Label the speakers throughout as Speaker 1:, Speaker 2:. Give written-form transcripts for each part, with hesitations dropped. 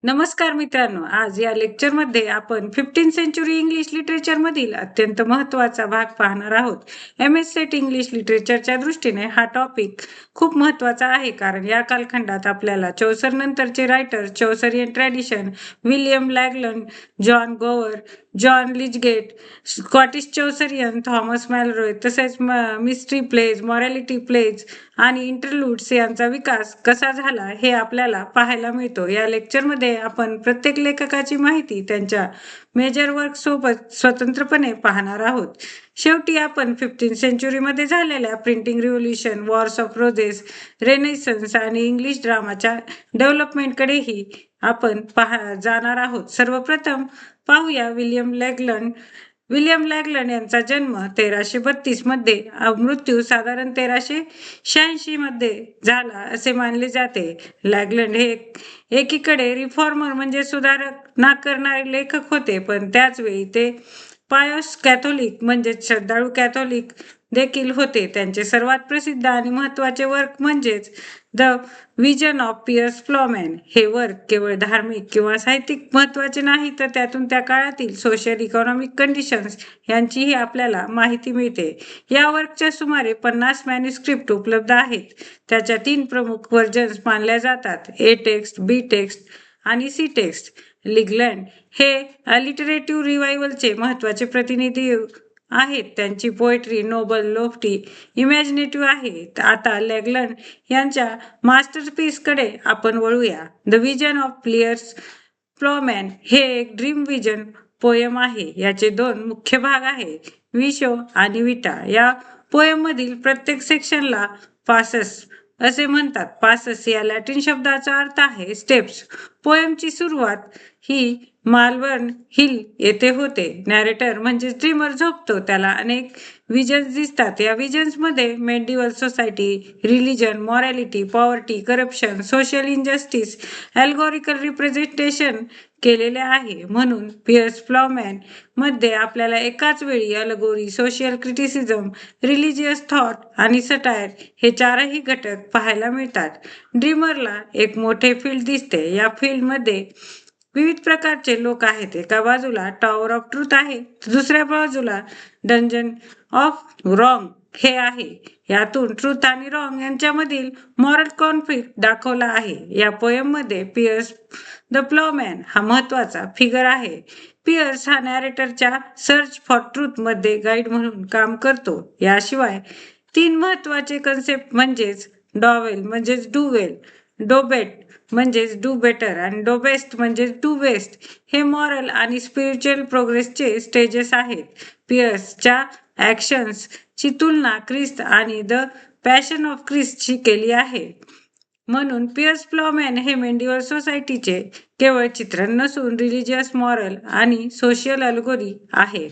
Speaker 1: नमस्कार मित्रांनो, आज या लेक्चरमध्ये आपण 15 सेंचुरी इंग्लिश लिटरेचर मधील अत्यंत महत्त्वाचा भाग पाहणार आहोत. MS सेट इंग्लिश लिटरेचरच्या दृष्टीने हा टॉपिक खूप महत्त्वाचा आहे, कारण या कालखंडात आपल्याला चौसर नंतरचे रायटर, चौसरियन ट्रॅडिशन, विल्यम लॅगलंड, जॉन गोवर, जॉन लिचगेट, स्कॉटिश चौसरियन, थॉमस मॅलरॉय, तसेच मिस्ट्री प्लेज, मॉरॅलिटी प्लेज आणि इंटरलूड्स यांचा विकास कसा झाला हे आपल्याला पाहायला मिळतो. या लेक्चरमध्ये आपण प्रत्येक लेखकाची माहिती त्यांच्या मेजर वर्क सोबत स्वतंत्रपणे पाहणार आहोत. शेवटी आपण 15 सेंचुरीमध्ये झालेल्या printing revolution, wars of roses, renaissance आणि इंग्लिश ड्रामाच्या डेव्हलपमेंटकडेही आपण जाणार आहोत. सर्वप्रथम पाहूया विल्यम लॅगलंड यांचा जन्म 1332 मध्ये, मृत्यू साधारण 1386 मध्ये झाला असे मानले जाते. लॅगलंड हे एकीकडे रिफॉर्मर म्हणजे सुधारक करणारे लेखक होते, पण त्याच वेळी ते पायस कॅथोलिक म्हणजे श्रद्धाळू कॅथोलिक देखील होते. त्यांचे सर्वात प्रसिद्ध आणि महत्त्वाचे वर्क म्हणजेच द विजन ऑफ पियर्स फ्लॉमॅन हे वर्क केवळ धार्मिक किंवा साहित्यिक महत्त्वाचे नाही, तर त्यातून त्या काळातील सोशल इकॉनॉमिक कंडिशन्स यांचीही आपल्याला माहिती मिळते. या वर्कच्या सुमारे 50 मॅन्युस्क्रिप्ट उपलब्ध आहेत. त्याच्या 3 प्रमुख व्हर्जन्स मानल्या जातात: ए टेक्स्ट, बी टेक्स्ट आणि सी टेक्स्ट. लिगलंड हे अलिटरेटिव्ह रिवायवलचे महत्त्वाचे प्रतिनिधी आहेत. त्यांची पोएट्री नोबल, लोफ्टी, इमॅजिनेटिव्ह आहे. आता लॅगलंड यांच्या मास्टरपीसकडे आपण वळूया. द विजन ऑफ पियर्स फ्लॉमॅन हे एक ड्रीम विजन पोयम आहे. याचे 2 मुख्य भाग आहेत, विशो आणि विटा. या पोयम मधील प्रत्येक सेक्शनला पासस असे म्हणतात. पासस या लॅटिन शब्दाचा अर्थ आहे स्टेप्स. पोयमची सुरुवात ही मालवर्न हिल येथे होते. नॅरेटर म्हणजे ड्रीमर झोपतो, त्याला अनेक विजन्स दिसतात. या विजन्स मध्ये medieval society, religion, morality, poverty, corruption, social injustice allegorical representation केलेले आहे. म्हणून पियर्स फ्लॉमॅन मध्ये आपल्याला एकाच वेळी allegory, social criticism, religious thought आणि सटायर हे 4ही घटक पाहायला मिळतात. ड्रीमरला एक मोठे फील्ड दिसते. या फील्ड मध्ये विविध प्रकारचे लोक आहेत. एका बाजूला टॉवर ऑफ ट्रूथ आहे, दुसऱ्या बाजूला डंजन ऑफ रॉंग हे आहे. यातून ट्रूथ आणि रॉंग यांच्यामधील मॉरल कॉन्फ्लिक्ट दाखवला आहे. या पोयम मध्ये पियर्स द प्लॉमॅन हा महत्वाचा फिगर आहे. पियर्स हा नॅरेटरच्या सर्च फॉर ट्रूथ मध्ये गाईड म्हणून काम करतो. याशिवाय 3 महत्वाचे कन्सेप्ट म्हणजेच डॉवेल म्हणजेच डू वेल, डोबेट म्हणजेच डू बेटर आणि डो बेस्ट म्हणजेच डू बेस्ट हे मॉरल आणि स्पिरिच्युअल प्रोग्रेसचे स्टेजेस आहेत. पियर्सच्या ॲक्शन्स ची तुलना ख्रिस्त आणि द पॅशन ऑफ ख्रिस्टशी केली आहे. म्हणून पियर्स फ्लॉमॅन हे मेडिव्हल सोसायटीचे केवळ चित्रण नसून रिलिजियस, मॉरल आणि सोशल अल्गोरी आहे.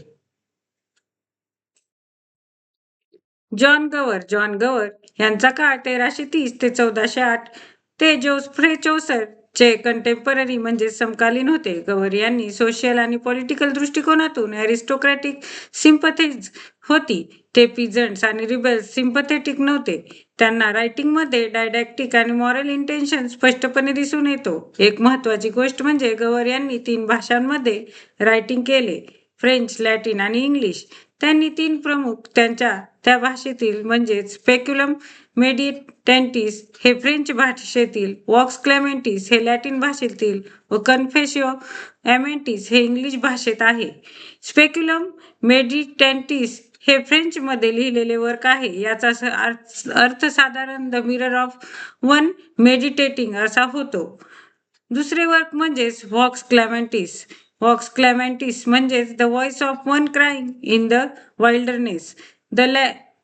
Speaker 1: जॉन गवर यांचा काळ 1330 ते 1408 ते जोफ्रे चौसर चे कंटेम्पररी म्हणजे समकालीन होते. गवर यांनी सोशल आणि पॉलिटिकल दृष्टिकोनातून अरिस्टोक्रॅटिक सिम्पथेज होती. ते पिझंट्स आणि रिबेल्स सिम्पथेटिक नव्हते. त्यांना रायटिंगमध्ये डायडॅक्टिक आणि मॉरल इंटेन्शन स्पष्टपणे दिसून येतो. एक महत्त्वाची गोष्ट म्हणजे गवर यांनी 3 भाषांमध्ये रायटिंग केले: फ्रेंच, लॅटिन आणि इंग्लिश. त्यांनी 3 प्रमुख त्यांच्या त्या भाषेतील म्हणजेच स्पेक्युलम मेडिटेंटिस हे फ्रेंच भाषेतील, वॉक्स क्लेमेंटिस हे लॅटिन भाषेतील व कन्फेसिओ ॲमेंटिस हे इंग्लिश भाषेत आहे. स्पेक्युलम मेडिटेंटिस हे फ्रेंच मध्ये लिहिलेले वर्क आहे. याचा अर्थ साधारण the mirror of one meditating असा होतो. दुसरे वर्क म्हणजेच वॉक्स क्लेमेंटिस म्हणजेच the voice of one crying in the wilderness.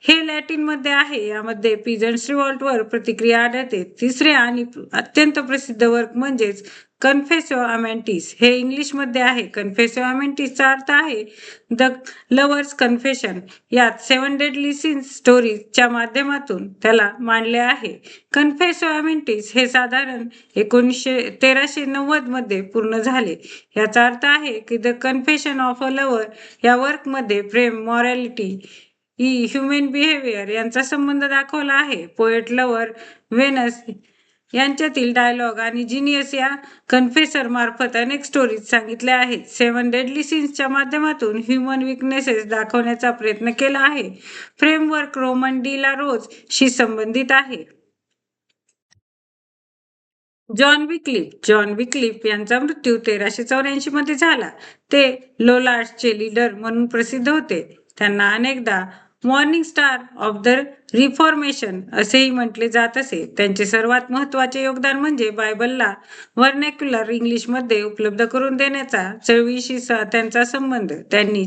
Speaker 1: हे लॅटिन मध्ये आहे. यामध्ये पिजंट्स रिव्हॉल्टवर प्रतिक्रिया आढळते. तिसरे आणि अत्यंत प्रसिद्ध वर्क म्हणजेच कन्फेसिओ अमेंटिस हे इंग्लिश मध्ये आहे. कन्फेसिओ अमेंटिसचा अर्थ आहे द लवर्स कन्फेशन. यात 7 डेडली सिन्स स्टोरीजच्या माध्यमातून त्याला मांडले आहे. कन्फेसिओ अमेंटिस हे साधारण 1390 मध्ये पूर्ण झाले. याचा अर्थ आहे की the confession of a lover या वर्कमध्ये प्रेम, मॉरॅलिटी, ह्युमन बिहेवियर यांचा संबंध दाखवला आहे. पोएट लवर व्हेनस यांच्यातील डायलॉग आणि जिनियस या कन्फेसर मार्फत अनेक स्टोरीज सांगितल्या आहेत. 7 डेडली सीन्सच्या माध्यमातून ह्युमन विकनेसेस दाखवण्याचा प्रयत्न केला आहे. फ्रेमवर्क रोमन डी ला रोज शी संबंधित आहे. जॉन विक्लिफ यांचा मृत्यू 1384 मध्ये झाला. ते लोलार्ड्सचे लीडर म्हणून प्रसिद्ध होते. त्यांना अनेकदा morning star of the reformation असेही म्हटले जात असे. त्यांचे सर्वात महत्त्वाचे योगदान म्हणजे बायबलला व्हर्नॅक्युलर इंग्लिशमध्ये उपलब्ध करून देण्याचा चळवळीशी त्यांचा संबंध. त्यांनी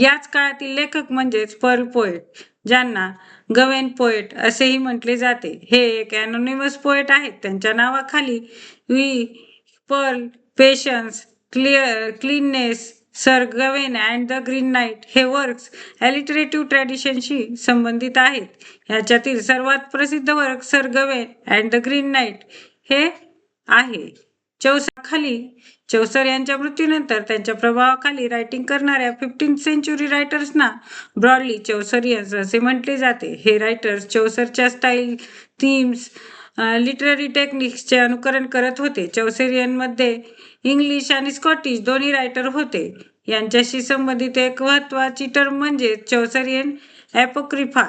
Speaker 1: याच काळातील लेखक म्हणजेच पर्ल पोएट, ज्यांना गवेन पोएट असेही म्हटले जाते, हे एक अनोनिमस पोएट आहेत. त्यांच्या नावाखाली वी Pearl, Patience, Cleanness, Sir Gawain and the Green Knight हे वर्क्स अलिटरेटिव्ह ट्रॅडिशनशी संबंधित आहेत. ह्याच्यातील सर्वात प्रसिद्ध work Sir Gawain and the Green Knight हे आहे. चौसर यांच्या मृत्यूनंतर त्यांच्या प्रभावाखाली रायटिंग करणाऱ्या 15th सेंचुरी रायटर्सना ब्रॉडली चौसरियन्स असे म्हटले जाते. हे रायटर्स चौसरच्या स्टाईल, थीम्स, लिटररी टेक्निक्सचे अनुकरण करत होते. चौसरियनमध्ये इंग्लिश आणि स्कॉटिश दोन्ही रायटर होते. यांच्याशी संबंधित एक महत्त्वाची टर्म म्हणजे चौसरियन ॲपोक्रिफा.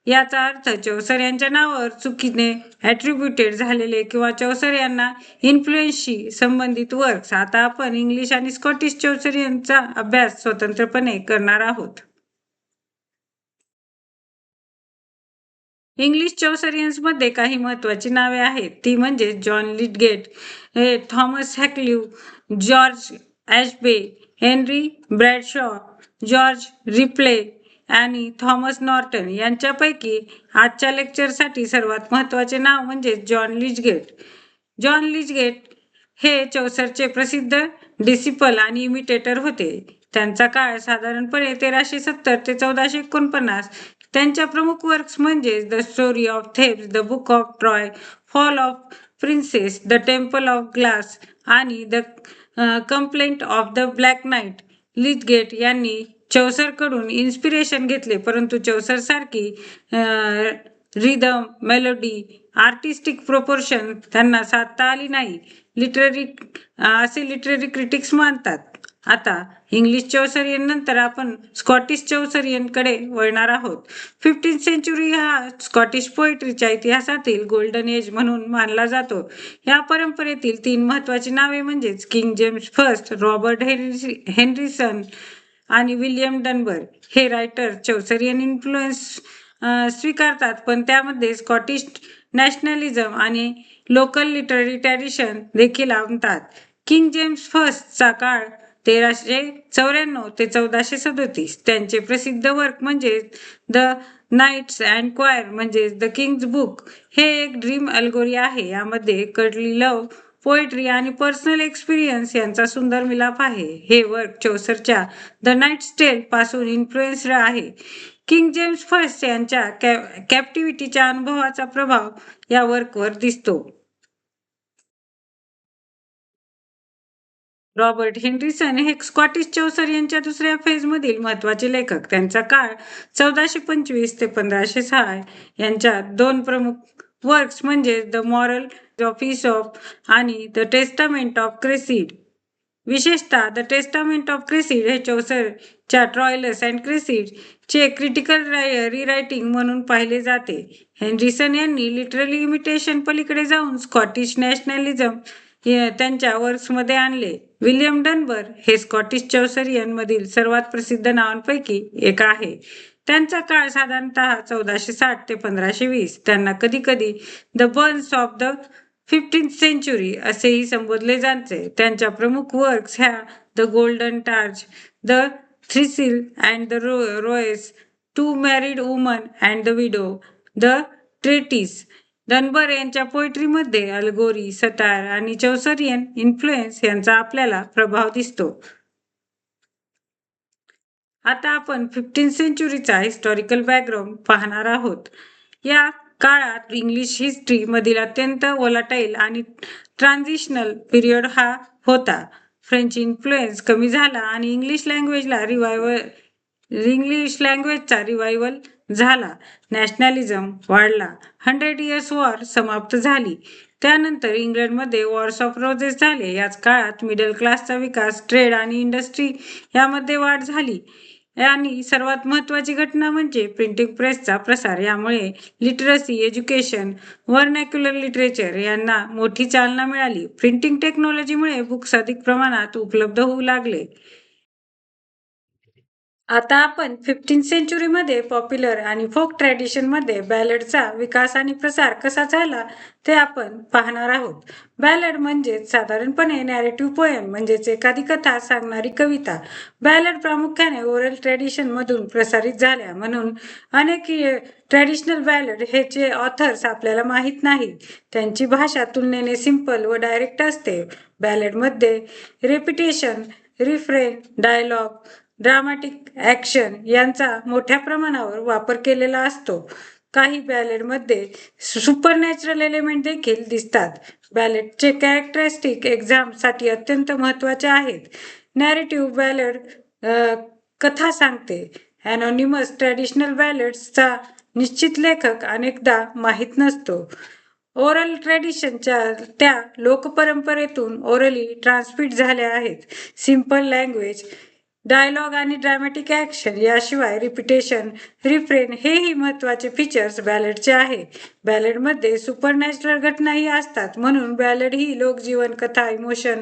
Speaker 1: याचा अर्थ चौसर यांच्या नावावर चुकीने ॲट्रिब्युटेड झालेले किंवा चौसर यांना इन्फ्लुएन्सशी संबंधित वर्क्स. आता आपण इंग्लिश आणि स्कॉटिश चौसरियनचा अभ्यास स्वतंत्रपणे करणार आहोत. इंग्लिश चौसरियन्समध्ये काही महत्त्वाची नावे आहेत. ती म्हणजे John Lydgate, Thomas Hoccleve, George Ashby, Henry Bradshaw, George Ripley आणि थॉमस नॉर्टन. यांच्यापैकी आजच्या लेक्चरसाठी सर्वात महत्त्वाचे नाव म्हणजे जॉन लिचगेट हे चौसरचे प्रसिद्ध डिसिपल आणि इमिटेटर होते. त्यांचा काळ साधारणपणे 1370 ते 1449. त्यांच्या प्रमुख वर्क्स म्हणजे the story of Thebes, the book of Troy, fall of princes, the temple of glass आणि the complaint of the black knight. Lydgate यांनी चौसरकडून इन्स्पिरेशन घेतले, परंतु चौसरसारखी रिदम, मेलोडी, आर्टिस्टिक प्रोपोर्शन त्यांना साधता आली नाही, असे लिटररी क्रिटिक्स मानतात. आता इंग्लिश चौसरियन नंतर आपण स्कॉटिश चौसरियनकडे वळणार आहोत. 15th सेंचुरी हा स्कॉटिश पोएट्रीच्या इतिहासातील गोल्डन एज म्हणून मानला जातो. या परंपरेतील 3 महत्त्वाची नावे म्हणजेच किंग जेम्स फर्स्ट, रॉबर्ट हेनरिसन आणि विल्यम डनबर. हे रायटर चौसरियन इन्फ्लुएन्स स्वीकारतात, पण त्यामध्ये स्कॉटिश नॅशनलिझम आणि लोकल लिटररी ट्रॅडिशन देखील आणतात. किंग जेम्स फर्स्टचा काळ 1394 ते 1437. त्यांचे प्रसिद्ध वर्क म्हणजे द नाईट्स अँड क्वायर म्हणजे द किंग्ज बुक. हे एक ड्रीम अल्गोरी आहे. यामध्ये कडली लव्ह, पोएट्री आणि पर्सनल एक्सपिरियन्स यांचा सुंदर मिलाप आहे. हे वर्क चौसरच्या द नाईट्स टेल पासून इन्फ्लुएन्स्ड आहे. किंग जेम्स फर्स्ट यांच्या कॅप्टिव्हिटीच्या अनुभवाचा प्रभाव या वर्कवर दिसतो. रॉबर्ट हेनरिसन हे स्कॉटिश चौसरियनच्या दुसऱ्या फेजमधील महत्त्वाचे लेखक. त्यांचा काळ 1425 ते 1506. यांच्या 2 प्रमुख वर्क्स म्हणजे द मॉरल ऑफ ईसॉप आणि द टेस्टामेंट ऑफ क्रेसिड. विशेषतः द टेस्टामेंट ऑफ क्रेसिड हे चौसरच्या ट्रॉयलस अँड क्रेसिड चे क्रिटिकल रिरायटिंग म्हणून पाहिले जाते. हेनरिसन यांनी लिटरली इमिटेशन पलीकडे जाऊन स्कॉटिश नॅशनलिझम त्यांच्या वर्क्समध्ये आणले. विल्यम डनबर हे स्कॉटिश चौसरियन मधील सर्वात प्रसिद्ध नावांपैकी एक आहे. त्यांचा काळ साधारणतः 1460 ते 1520. त्यांना कधीकधी the Burns of the 15th century असेही संबोधले जाते. त्यांच्या प्रमुख वर्क्स ह्या the golden targe, the thistle and the rose, two married women and the widow, the treatise. Dunbar यांच्या पोएट्रीमध्ये अल्गोरी, सटायर आणि चौसरियन इन्फ्लुएन्स यांचा आपल्याला प्रभाव दिसतो. आता आपण 15th सेंचुरीचा हिस्टॉरिकल बॅकग्राऊंड पाहणार आहोत. या काळात इंग्लिश हिस्ट्री मधील अत्यंत वोलाटाईल आणि ट्रान्झिशनल पिरियड हा होता. फ्रेंच इन्फ्लुएन्स कमी झाला आणि इंग्लिश लँग्वेजचा रिवायवल झाला, नॅशनॅलिझम वाढला, 100 इयर्स वॉर समाप्त झाली. त्यानंतर इंग्लंडमध्ये वॉर्स ऑफ रोजेस झाले. याच काळात मिडल क्लासचा विकास, ट्रेड आणि इंडस्ट्री यामध्ये वाढ झाली. आणि सर्वात महत्त्वाची घटना म्हणजे प्रिंटिंग प्रेसचा प्रसार. यामुळे लिटरसी, एज्युकेशन, व्हर्नॅक्युलर लिटरेचर यांना मोठी चालना मिळाली. प्रिंटिंग टेक्नॉलॉजीमुळे बुक्स अधिक प्रमाणात उपलब्ध होऊ लागले. आता आपण 15th सेंचुरीमध्ये पॉप्युलर आणि फोक ट्रॅडिशनमध्ये बॅलडचा विकास आणि प्रसार कसा झाला ते आपण पाहणार आहोत. बॅलड म्हणजेच साधारणपणे नॅरेटिव्ह पोएम म्हणजेच एखादी कथा सांगणारी कविता. बॅलड प्रामुख्याने ओरल ट्रॅडिशनमधून प्रसारित झाल्या, म्हणून अनेक ट्रॅडिशनल बॅलड ह्याचे ऑथर्स आपल्याला माहीत नाहीत. त्यांची भाषा तुलनेने सिंपल व डायरेक्ट असते. बॅलडमध्ये repetition, refrain, dialogue, dramatic action यांचा मोठ्या प्रमाणावर वापर केलेला असतो. काही बॅलेडमध्ये सुपरनॅचरल एलिमेंट देखील दिसतात. बॅलेडचे कॅरेक्टरिस्टिक एक्झामसाठी अत्यंत महत्त्वाचे आहेत. नॅरेटिव्ह बॅलड कथा सांगते. ॲनॉनिमस ट्रॅडिशनल बॅलड्सचा निश्चित लेखक अनेकदा माहीत नसतो. ओरल ट्रॅडिशनच्या त्या लोकपरंपरेतून ओरली ट्रान्समिट झाल्या आहेत. सिंपल लँग्वेज, डायलॉग आणि ड्रॅमॅटिक ॲक्शन याशिवाय रिपिटेशन, रिफ्रेन हेही महत्त्वाचे फीचर्स बॅलडचे आहेत. बॅलडमध्ये सुपरनॅचरल घटनाही असतात, म्हणून बॅलड ही लोकजीवन, कथा, इमोशन,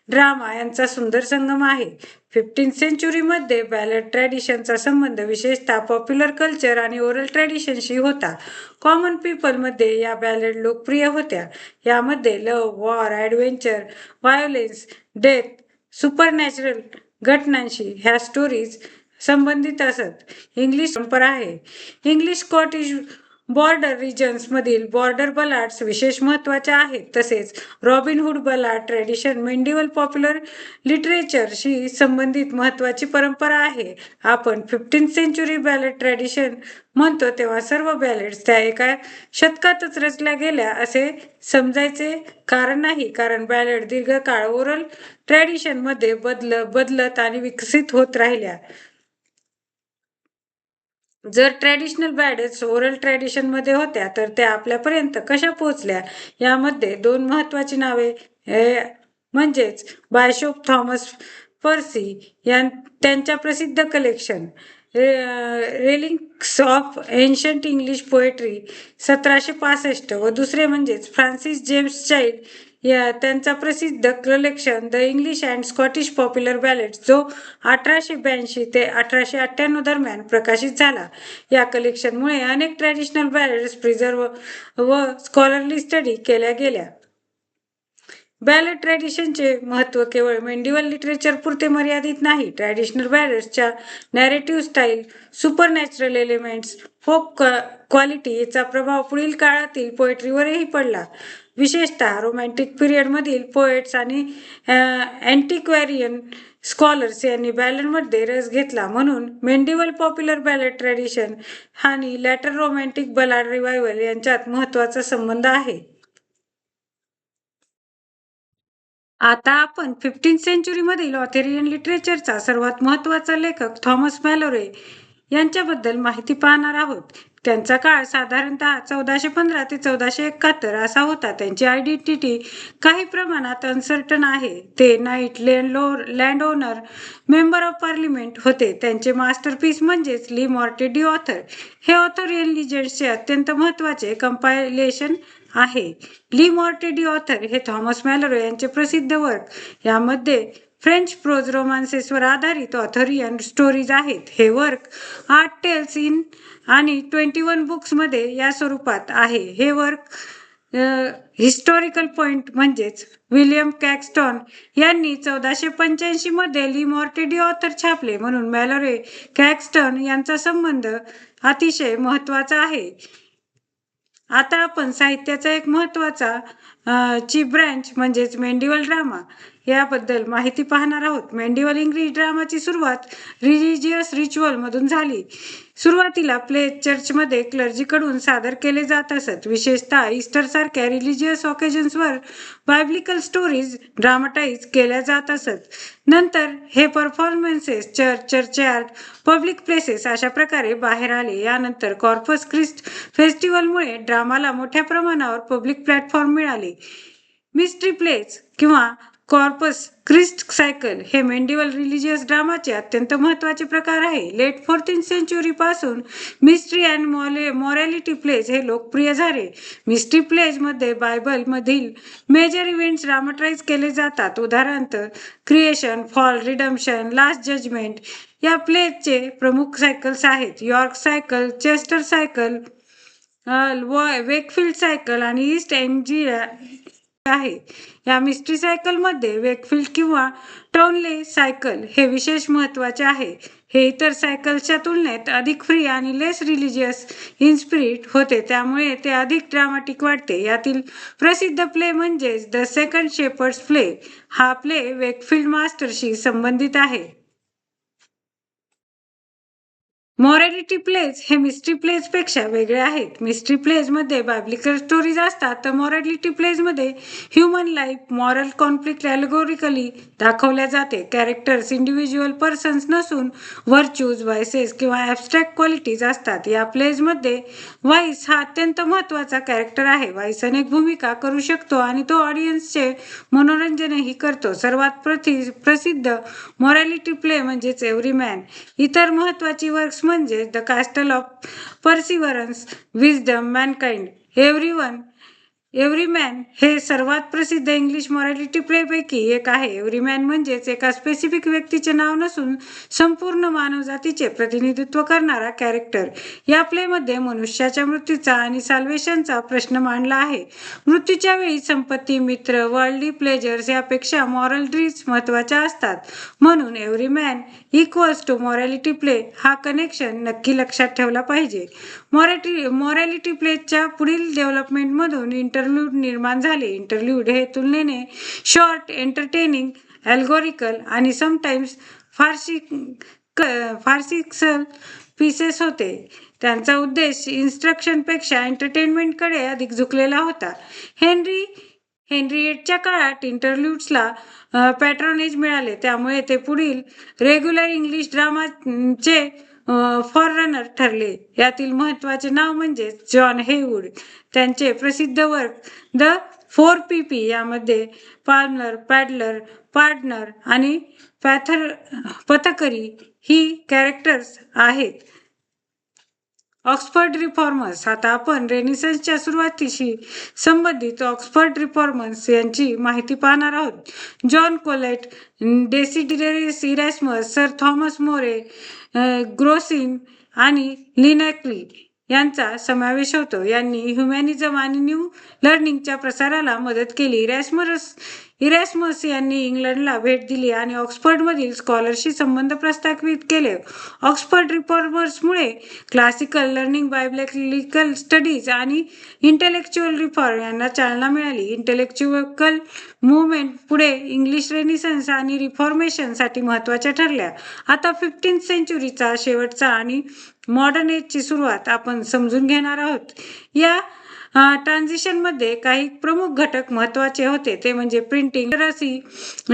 Speaker 1: ड्रामा यांचा सुंदर संगम आहे. 15th सेंचुरीमध्ये बॅलड ट्रॅडिशनचा संबंध विशेषतः पॉप्युलर कल्चर आणि ओरल ट्रॅडिशनशी होता. कॉमन पीपलमध्ये या बॅलड लोकप्रिय होत्या. यामध्ये love, war, adventure, violence, death, supernatural घटनांशी ह्या स्टोरीज संबंधित असत. इंग्लिश परंपरा आहे. इंग्लिश स्कॉटिश बॉर्डर रिजन्समधील बॉर्डर बलाड्स विशेष महत्त्वाचे आहेत. तसेच Robin Hood ballad tradition medieval popular लिटरेचरशी संबंधित महत्त्वाची परंपरा आहे. आपण 15th सेंचुरी बॅलड ट्रॅडिशन म्हणतो तेव्हा सर्व बॅलड्स त्या एका शतकातच रचल्या गेल्या असे समजायचे कारण नाही, कारण बॅलड दीर्घकाळ ओरल ट्रॅडिशनमध्ये बदलत आणि विकसित होत राहिल्या. जर ट्रॅडिशनल बॅलड्स ओरल ट्रॅडिशनमध्ये होत्या तर त्या आपल्यापर्यंत कशा पोहोचल्या? यामध्ये दोन महत्त्वाची नावे म्हणजेच बायशॉप थॉमस पर्सी त्यांच्या प्रसिद्ध collection relics of ancient English poetry 1765 व दुसरे म्हणजेच फ्रान्सिस जेम्स चाइल्ड त्यांचा प्रसिद्ध collection the English and Scottish popular ballads, जो 1882 ते 1898 दरम्यान प्रकाशित झाला. या कलेक्शनमुळे अनेक ट्रॅडिशनल बॅलड्स प्रिझर्व्ह व स्कॉलरली स्टडी केल्या गेल्या. बॅलड ट्रॅडिशनचे महत्त्व केवळ मेडिव्हल लिटरेचर पुरते मर्यादित नाही. ट्रॅडिशनल बॅलड्सच्या narrative style, supernatural elements, folk quality याचा प्रभाव पुढील काळातील पोएट्रीवरही पडला. विशेषतः रोमॅन्टिक पिरियडमधील पोएट्स आणि अँटिक्वॅरियन स्कॉलर्स यांनी बॅलडमध्ये रस घेतला. म्हणून मेडिव्हल पॉप्युलर बॅलड ट्रॅडिशन आणि लॅटर रोमॅन्टिक बलाड रिवायवल यांच्यात महत्त्वाचा संबंध आहे. आता आपण 15th सेंचुरीमधील ऑथेरियन लिटरेचरचा सर्वात महत्त्वाचा लेखक थॉमस मॅलोरे यांच्याबद्दल माहिती पाहणार आहोत. त्यांचा काळ साधारणतः 1415 ते 1471 असा होता. त्यांची आयडेंटिटी काही प्रमाणात अनसर्टन आहे. ते night land owner, member of parliament होते. त्यांचे मास्टरपीस म्हणजेच ली मॉर्टे डी ऑथर हे ऑथोरियन लिजेंड्सचे अत्यंत महत्त्वाचे कंपायलेशन आहे. ली मॉर्टे डी ऑथर हे थॉमस मॅलोरे यांचे प्रसिद्ध वर्क. यामध्ये फ्रेंच प्रोज रोमान्सेसवर आधारित ऑथोरियन स्टोरीज आहेत. हे वर्क 8 टेल्स इन आणि 21 बुक्समध्ये या स्वरूपात आहे. हे वर्क हिस्टॉरिकल पॉइंट म्हणजेच विल्यम कॅक्स्टॉन यांनी 1485 मध्ये ली मॉर्टे डी ऑथर छापले, म्हणून मॅलोरे कॅक्स्टॉन यांचा संबंध अतिशय महत्त्वाचा आहे. आता आपण साहित्याचा एक महत्त्वाचा ची ब्रँच म्हणजेच मेंडिवल ड्रामा याबद्दल माहिती पाहणार आहोत. मेंडिवल इंग्लिश ड्रामाची सुरुवात रिलिजियस रिच्युअल मधून झाली. सुरुवातीला प्ले चर्चमध्ये क्लर्जीकडून सादर केले जात असत. विशेषतः ईस्टर सारख्या रिलिजियस ऑकेजन्सवर बायब्लिकल स्टोरीज ड्रामाटाईज केल्या जात असत. नंतर हे performances church, churchyard, public places अशा प्रकारे बाहेर आले. यानंतर कॉर्पस क्रिस्ट फेस्टिवलमुळे ड्रामाला मोठ्या प्रमाणावर पब्लिक प्लॅटफॉर्म मिळाले. मिस्ट्री प्लेज किंवा कॉर्पस क्रिस्ट सायकल हे मेंडिवल रिलिजियस ड्रामाचे अत्यंत महत्त्वाचे प्रकार आहे. लेट 14th सेंचुरी पासून मिस्ट्री अँड मॉरॅलिटी प्लेज हे लोकप्रिय झाले. मिस्ट्री प्लेज मध्ये बायबल मधील मेजर इव्हेंट्स ड्रामाटाईज केले जातात. उदाहरणार्थ creation, fall, redemption, last judgement या प्लेजचे प्रमुख सायकल्स आहेत. York cycle, Chester cycle, Wakefield cycle आणि ईस्ट एंजिया आहे. या मिस्ट्री सायकल मध्ये वेकफिल्ड किंवा टॉनले सायकल हे विशेष महत्वाचे आहे. हे इतर सायकल्सच्या तुलनेत अधिक फ्री आणि लेस रिलिजियस इन स्पिरिट होते, त्यामुळे ते अधिक ड्रामाटिक वाटते. यातील प्रसिद्ध प्ले म्हणजे द सेकंड शेपर्ड्स प्ले. हा प्ले वेकफिल्ड मास्टरशी संबंधित आहे. मॉरॅलिटी प्लेज हे मिस्ट्री प्लेज पेक्षा वेगळे आहेत. मिस्ट्री प्लेज मध्ये बायब्लिकल स्टोरीज असतात, तर मॉरॅलिटी प्लेज मध्ये ह्युमन लाईफ, मॉरल कॉन्फ्लिक्ट ॲल्गोरिकली दाखवल्या जाते. कॅरेक्टर्स इंडिव्हिज्युअल पर्सन्स नसून व्हर्च्यूज, व्हायसेस किंवा ॲबस्ट्रॅक्ट क्वालिटीज असतात. या प्लेज मध्ये व्हाईस हा अत्यंत महत्त्वाचा कॅरेक्टर आहे. व्हाईस अनेक भूमिका करू शकतो आणि तो ऑडियन्सचे मनोरंजनही करतो. सर्वात प्रसिद्ध मॉरॅलिटी प्ले म्हणजेच एव्हरीमॅन. इतर महत्त्वाची वर्क्स म्हणजे the castle of perseverance, wisdom, mankind. Everyman हे सर्वात प्रसिद्ध इंग्लिश मॉरॅलिटी प्लेपैकी एक आहे. एव्हरीमॅन म्हणजेच एका स्पेसिफिक व्यक्तीचे नाव नसून संपूर्ण मानवजातीचे प्रतिनिधित्व करणारा कॅरेक्टर. या प्लेमध्ये मनुष्याच्या मृत्यूचा आणि साल्वेशनचा प्रश्न मांडला आहे. मृत्यूच्या वेळी संपत्ती, मित्र, वर्ल्डली प्लेजर्स यापेक्षा मॉरल ड्रीम्स महत्त्वाच्या असतात. म्हणून एव्हरीमॅन इक्वल्स टू मॉरॅलिटी प्ले हा कनेक्शन नक्की लक्षात ठेवला पाहिजे. मॉरॅलिटी प्लेच्या पुढील डेव्हलपमेंटमधून इंटरल्यूड निर्माण झाले. इंटरल्यूड हे तुलनेने शॉर्ट, एंटरटेनिंग, ॲल्गोरिकल आणि समटाईम्स फार्सिकल पीसेस होते. त्यांचा उद्देश इन्स्ट्रक्शनपेक्षा एंटरटेनमेंटकडे अधिक झुकलेला होता. हेनरी VIII काळात इंटरल्यूड्सला पॅट्रोनेज मिळाले, त्यामुळे ते पुढील रेग्युलर इंग्लिश ड्रामाचे फॉररनर ठरले. यातील महत्त्वाचे नाव म्हणजे जॉन हेवूड. त्यांचे प्रसिद्ध वर्क द 4 PP यामध्ये पाल्मर, पॅडलर, पार्टनर आणि पथकरी ही कॅरेक्टर्स आहेत. Oxford reformers. आता आपण रेनिसन्सच्या सुरुवातीशी संबंधित ऑक्सफर्ड रिफॉर्मर्स यांची माहिती पाहणार आहोत. John Colet, Desiderius Erasmus, Sir Thomas More, Grocyn आणि लिनॅक्ली यांचा समावेश होतो. यांनी ह्युमॅनिझम आणि न्यू लर्निंगच्या प्रसाराला मदत केली. इरॅस्मस यांनी इंग्लंडला भेट दिली आणि ऑक्सफर्डमधील स्कॉलरशी संबंध प्रस्थापित केले. ऑक्सफर्ड रिफॉर्मर्समुळे क्लासिकल लर्निंग, बायब्लिकल स्टडीज आणि इंटेलेक्च्युअल रिफॉर्म यांना चालना मिळाली. इंटेलेक्च्युअल मूव्हमेंट पुढे इंग्लिश रेनिसन्स आणि रिफॉर्मेशनसाठी महत्त्वाच्या ठरल्या. आता 15th सेंचुरीचा शेवटचा आणि मॉडर्न एजची सुरुवात आपण समजून घेणार आहोत. या ट्रान्झिशनमध्ये काही प्रमुख घटक महत्त्वाचे होते, ते म्हणजे printing, literacy,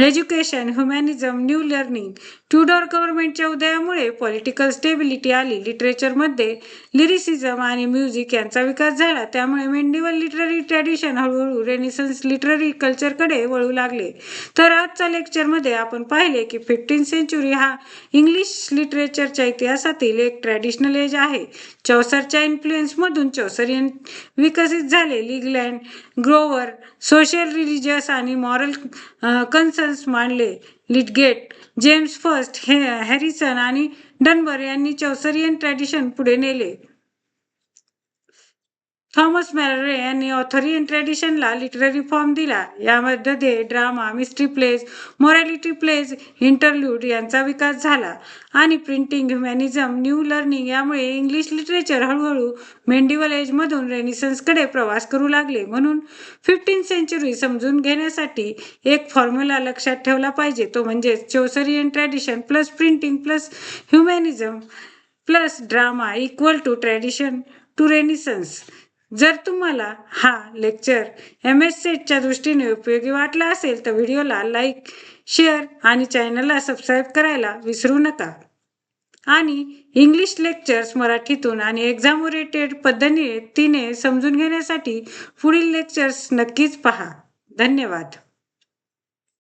Speaker 1: education, humanism, new learning. Tudor गव्हर्नमेंटच्या उदयामुळे पॉलिटिकल स्टेबिलिटी आली. लिटरेचरमध्ये लिरिसिझम आणि म्युझिक यांचा विकास झाला, त्यामुळे मेंडिवल लिटररी ट्रॅडिशन हळूहळू रेनिसन्स लिटररी कल्चरकडे वळू लागले. तर आजच्या लेक्चरमध्ये आपण पाहिले की 15th सेंचुरी हा इंग्लिश लिटरेचरच्या इतिहासातील एक ट्रॅडिशनल एज आहे. चौसरच्या इन्फ्लुएन्समधून चौसरियन विकसित झाले. लिगलँड, ग्रोवर सोशल, रिलिजियस आणि मॉरल कन्सर्न्स मांडले. लिटगेट, जेम्स फर्स्ट, हॅरिसन आणि डन्बर यांनी चौसरियन ट्रॅडिशन पुढे नेले. थॉमस मॅलरे यांनी ऑथोरियन ट्रेडिशनला लिटररी फॉर्म दिला. यामध्ये drama, mystery plays, morality plays, interlude यांचा विकास झाला आणि प्रिंटिंग, ह्युमॅनिझम, न्यू लर्निंग यामुळे इंग्लिश लिटरेचर हळूहळू मेडिव्हल एजमधून रेनिसन्सकडे प्रवास करू लागले. म्हणून 15th सेंचुरी समजून घेण्यासाठी एक फॉर्म्युला लक्षात ठेवला पाहिजे, तो म्हणजे Chaucerian tradition plus printing plus humanism plus drama equal to tradition to renaissance. जर तुम्हाला हा लेक्चर MS सेटच्या दृष्टीने उपयोगी वाटला असेल तर व्हिडिओला लाईक, शेअर आणि चॅनलला सबस्क्राईब करायला विसरू नका. आणि इंग्लिश लेक्चर्स मराठीतून आणि एक्झाम ओरिएंटेड पद्धतीने समजून घेण्यासाठी पुढील लेक्चर्स नक्कीच पहा. धन्यवाद.